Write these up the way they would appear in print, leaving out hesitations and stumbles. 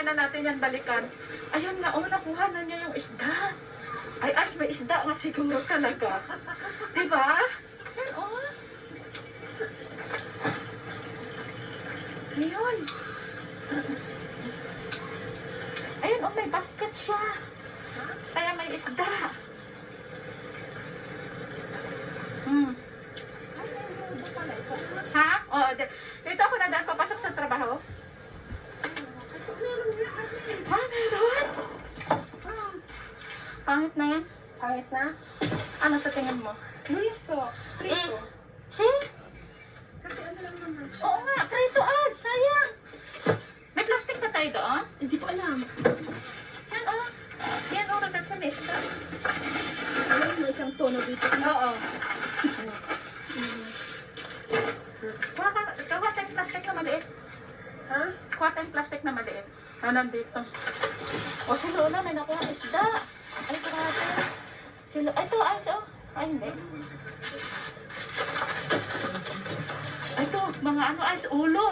na natin yan balikan. Ayun na, nakuha na niya yung isda. Ay, may isda nga siguro talaga. Diba? Yan, Ayun. Ayun, may basket siya. Kaya may isda. Ha? Dito ako na daan papasok sa trabaho. Ha, meron? Pangit na yan. Pangit na? Ano sa tingin mo? Luiso. Prito. See? Kasi ano lang naman. Oo nga, prito sayang. May plastic na tayo doon? Hindi ko alam. Yan, Yan, ragat sa mesa. Alam mo, isang tono dito. Oo. Kuha tayong plastic na maliit. Ha? Kuha tayong plastic na maliit. Nandito. Si Lola may nakuha isda. Ay, grabe. Ay, hindi. Ito, mga ulo.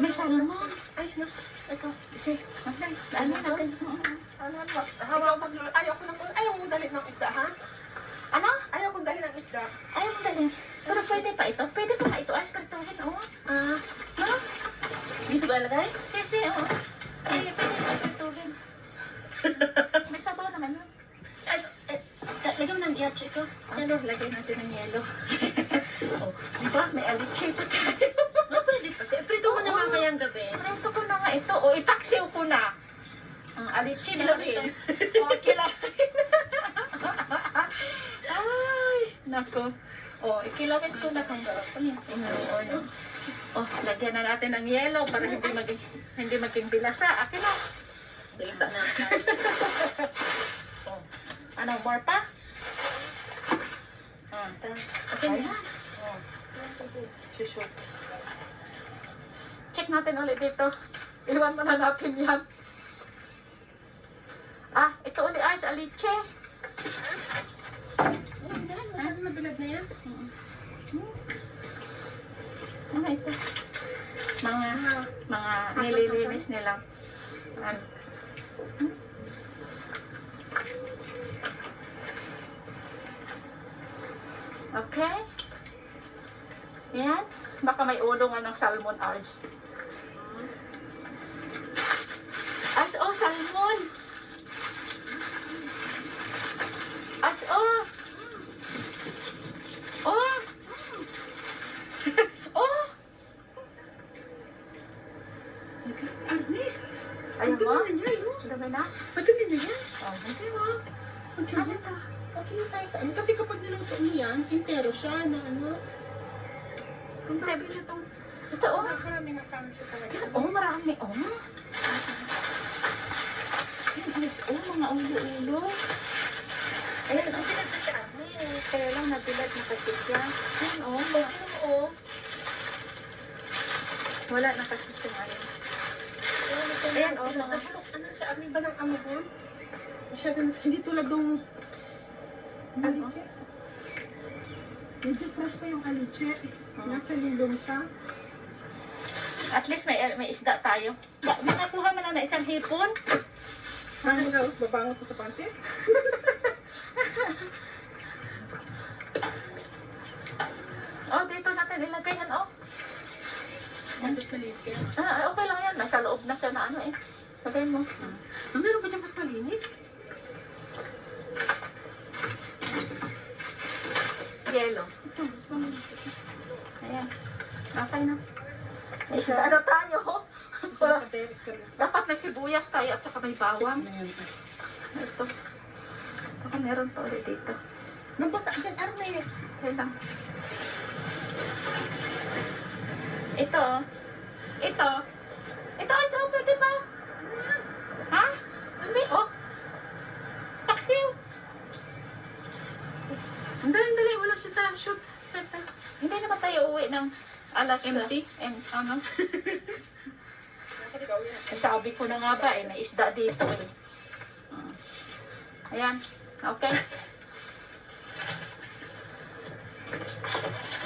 May salmon. Ay, no. Ito. Ano natin? Ayaw mo dali ng isda, ha? Ano? Ayaw mo dali ng isda. Ayaw mo dali. Pero pwede pa ito. Pwede pa nga ito. Ay, kartuhin, No? Dito ba ilagay? Kasi, pwede pa kartuhin. May sabaw naman yun. Lagyan mo ng yache ko. So, lagay natin ng yelo. Diba? May aliche pa tayo. Pwede pa siya. Prito mo naman kayang gabi. Prito ko na nga ito. Itaksiw ko na. Ang aliche na Kilawin. Kilawin. Ay, nako. Ikilawin ko na kung lagyan na natin ng yelo para hindi maging bilasa. Akin na. Bilasa na. Ano, more pa? Okay na. Shoot. Check natin ulit dito. Iwan mo na natin yan. Ito ulit ay sa aliche. Masyado na bilad na yan. Ano ito? Mga nililinis nila. Okay. Yan. Baka may ulo nga ng salmon arch. Salmon! Ayaw mo? Dami na? Pagkatin na yan. Okay, wag. Pagkatin na. Okay na tayo sa ano. Kasi kapag niluto mo yan, intero siya na ano. Tabi na itong... Ito, Marami na sana siya talaga. marami. Mga ulo-ulo. Ayan, ang bilad na siya. Kaya lang nabilad na kasi siya. Oo. Wala na kasi siya ngayon. Ayan, mga... Ano siya? Amin ba ng amig niya? Masyado na siya. Hindi tulad ng aliche. Medyo fresh pa yung aliche. Nasa lindong pa. At least may isda tayo. Nakakuha mo lang na isang hipon. Babangot ko sa pansit? Dito natin ilagay yan, Mandot maliit ka. Okay lang yan. Nasa loob na siya na Lagay mo. Meron ba dyan mas malinis? Yelo. Ito, mas malinis. Ayan. Okay na. Isda tayo. Wala. Dapat may sibuyas tayo at saka may bawang. Ito. Baka meron pa ulit dito. Nabasa dyan, Arne. Okay lang. Ito. Ito, pwede pa. Ha? Hindi, Taksiw. Ang dali, wala siya sa shoot. Hindi naman tayo uwi ng alas Empty? Sabi ko na nga ba may isda dito Ayan. Okay.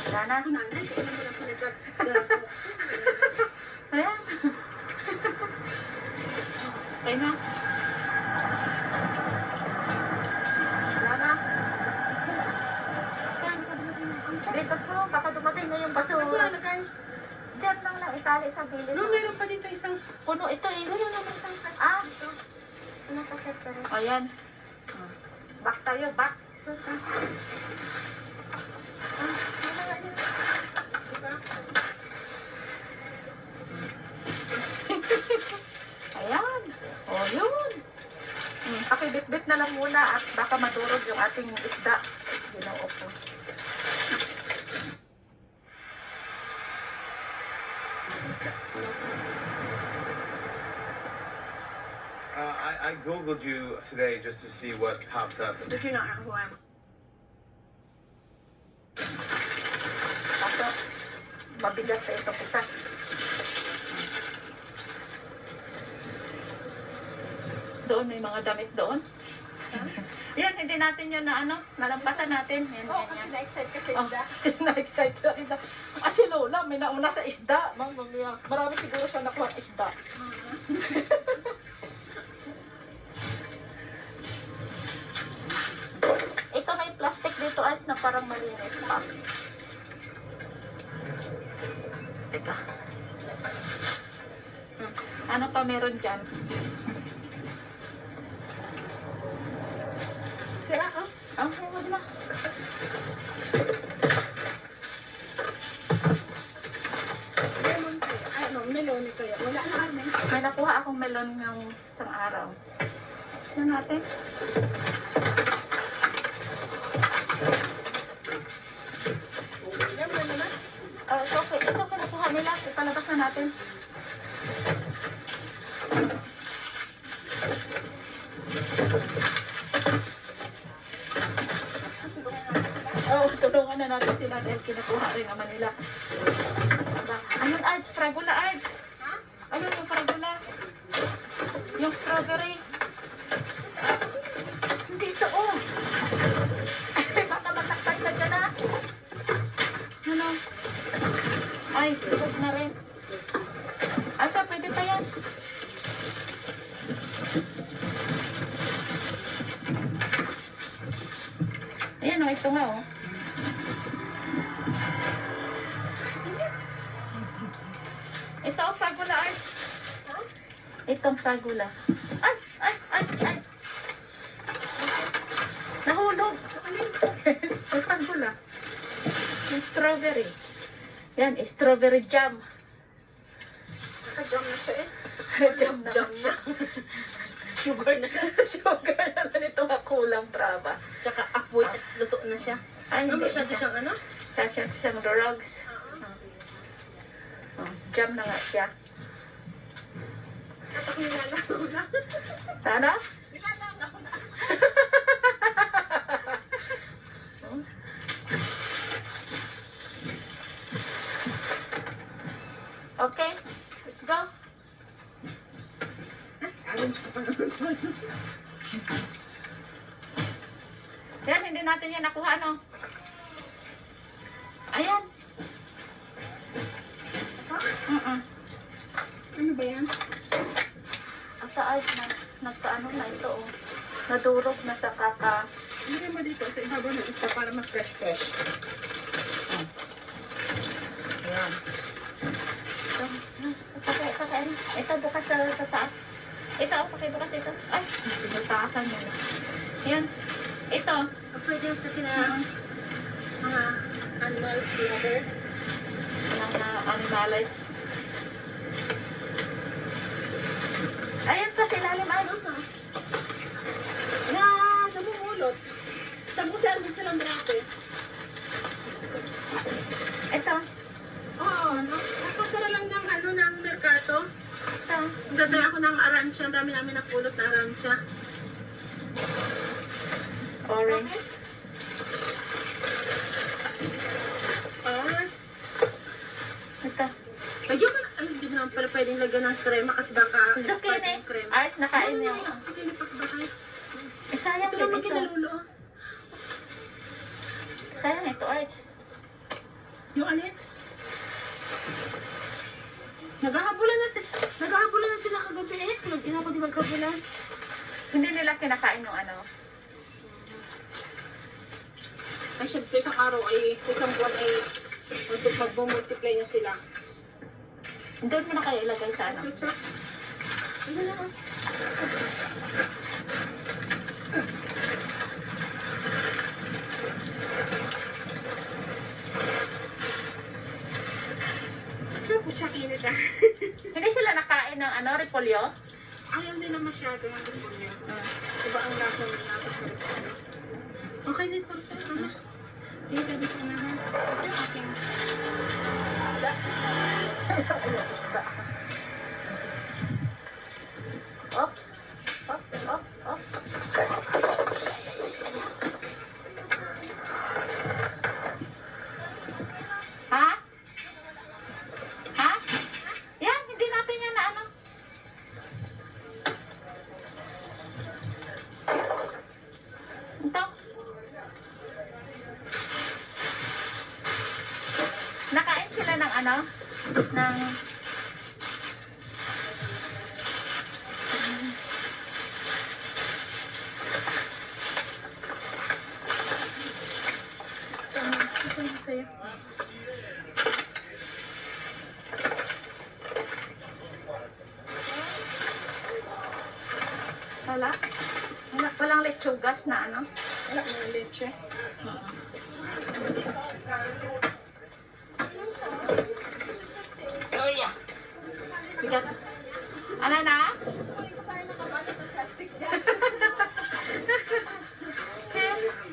Wala na. Ayan. isa. Likod mo, baka dumating na yung Saan ko basura. lalagay? Diyan lang itali sa gilid. No, meron pa dito isang... Puno ito eh. Meron naman isang kasi Ah, dito. Ano pa set pa rin? ayan. Back tayo, back. Ito sa... Ano nga yun? Diba? Ayan. O, yun. Pakibit-bit na lang muna at baka madurog yung ating isda. Ginoo ko. I googled you today just to see what pops up. Did you not know who I am? Kaso, mabigat sa itong isa. Doon, may mga damit doon. Yan, hindi natin yun na ano, nalampasan natin. Yan, Oh, yan, kasi yan. na-excite kasi Oh, isda. na-excite na kita. Kasi Lola, may nauna sa isda. Marami siguro siya nakuha isda. Ito may plastic dito as na parang malinis pa. Ito. Ano pa meron dyan? Sira ka? Okay, wag na. Lemon kaya. Ay, no, melon kaya. Wala na kami. May nakuha akong melon ng isang araw. Ano natin? Lemon naman. It's okay. Ito nakuha nila. Ipalabas na natin. Tulungan na natin sila dahil kinukuha rin naman nila. Ayun, Arj, fragula, Arj. Ha? Ayun, yung fragula. Yung strawberry. Dito, oh. Baka matakpan ka dyan, ah. Ano? Ay, tulog na rin. Asa, pwede pa yan. Ayan, oh, ito nga, oh. Ito ang fragula, ay. Itong fragula. Ay, ay, ay, ay. Nahulog. Ang fragula. Yung strawberry. Yan, strawberry jam. Naka-jam na siya eh. Jam na. Jam na. Sugar na. Sugar na lang ito nga kulang, traba. Tsaka apoy at luto na siya. Ay, Ano hindi masyado siya. siyang ano? Kasi siyang drugs. Oh, jam na nga siya. Kapag nilalaro na. Sana? Nilalaro na. Okay, let's go. Arrange ko pa naman. Yan, hindi natin yan nakuha, no? Ayan. Ano ba yan? Ang taas na, nagkaano na ito, oh. Nadurog na sa kaka. Hindi mo dito sa ibabaw ng isda para mag-fresh-fresh. Ayan. Ito, bukas sa taas. Ito, pakibukas ito. Ay, pinagtaasan mo na. Yan. Ito. Pwede yan sa mga animals lover. Mga animales. Ayan pa sila ilalim. Ano to? Na namumulot. Tabusan din silang drape. Ito. Oo, no? Napasara lang ng ano ng merkato. Ito. Dadaya ako ng aransya. Ang dami namin napulot na aransya. Orange. Ah, Ito. ayun mo na. Ay, hindi mo naman pala pwedeng lagyan ng krema kasi baka Just expired kidding. yung krema. Ayos, nakain niyo. Sige, lipak ba kayo? Sayang Ito din naman ito. kinalulo. Sayang ito, Arch. Yung alin? Naghahabulan na sila kagabi eh. Hindi na ako di magkabulan. Hindi nila kinakain yung ano. Kasi sa isang araw ay, sa isang buwan ay, mag-multiply na sila. Doon mo na kayo ilagay sa ano. Ketchup. Ano na? Ano siya kinit ah? Hindi sila nakain ng ano, repolyo? Ayaw nila masyado ng repolyo. Iba ang lasa nila sa repolyo. Okay dito. Ano? Dito dito na ha. Ito aking... Op, op, op, op. Ha? Ha? Yan, hindi natin yan na ano. Ito. Nakain sila ng ano? Ng... Ito yung sa'yo. Wala? Walang lechugas na ano? Wala mo yung leche. Oh yeah. Bigat. Ano na?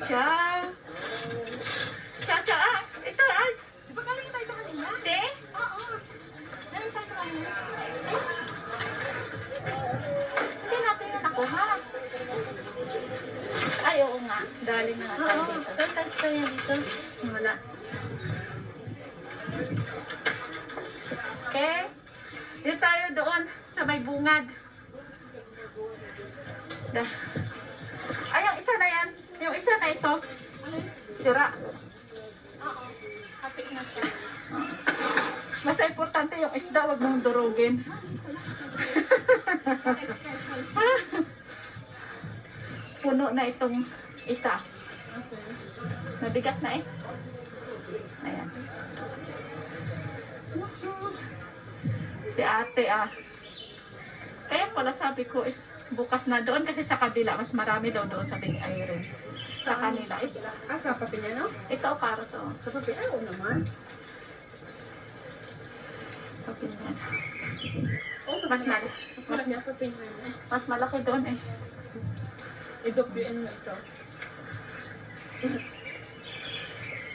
Ciao. Ciao, ciao. Ah, ito, Ash. Di ba galing tayo kanina? See? Oo. Galing tayo kanina. Hindi natin na nakuha. Ay, oo nga. Dali na nga tayo dito. Tayo tayo dito. Wala. Okay. Dito tayo doon sa may bungad. Ay, yung isa na yan. Yung isa na ito. Sira. Oo. Kapit na siya. Basta importante yung isda, wag mong durugin. Puno na itong isa. Mabigat na eh. Ayan. Si ate ah. Kaya pala sabi ko is bukas na doon kasi sa kabila mas marami daw doon sa Big Iron. Sa kanila. Ito, Ah, sa papi niya, no? ito para to. Sa papi. Ay, oo naman. Kapinyan. Oh, Mas malaki. Mas malaki ang papi niya. Mas malaki doon eh. I-WN mo ito.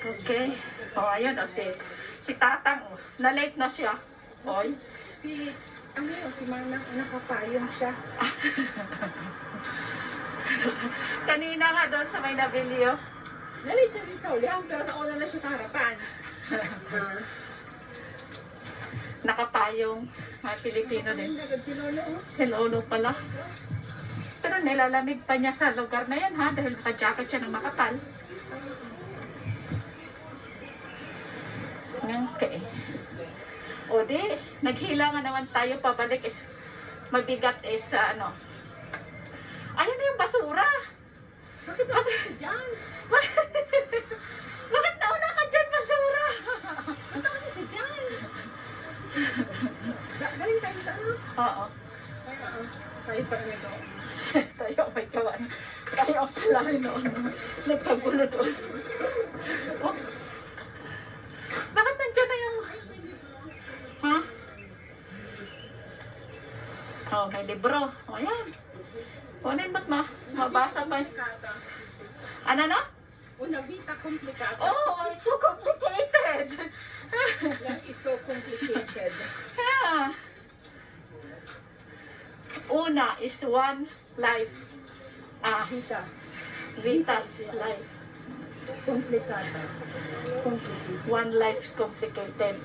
Okay. O, ayun o, si Tatang, oh, na-late na siya. Oy. Si, ano yun, si Mana, nakapayong siya. Kanina nga doon sa may nabili, oh. Nalit siya rin sa ulihan, pero nauna na siya sa harapan. Nakapayong, mga Pilipino din. Hindi agad si Lolo, oh. Si Lolo pala. Pero nilalamig pa niya sa lugar na yan, ha? Dahil naka-jacket siya ng makapal. Okay. O di, naghila nga naman tayo pabalik is mabigat is ano. Ayun na yung basura. Bakit ba siya dyan? Bakit nauna ka dyan, basura? Ba't ako siya dyan? Galing tayo sa ano? Oo. Ay, oo. Tayo pa rin ito. Tayo, may kawan. Tayo ako sa lahi noon. Nagkagulo doon. Oh. Bakit nandiyan na yung... Ha? Oh, may libro. O, yan. Kunin ba't mabasa pa? Komplikada. Ano na? Una, vita komplikada. Oh, it's so complicated. Life is so complicated. Yeah. Una is one life. Vita. Vita is life. Komplikada. One life is complicated.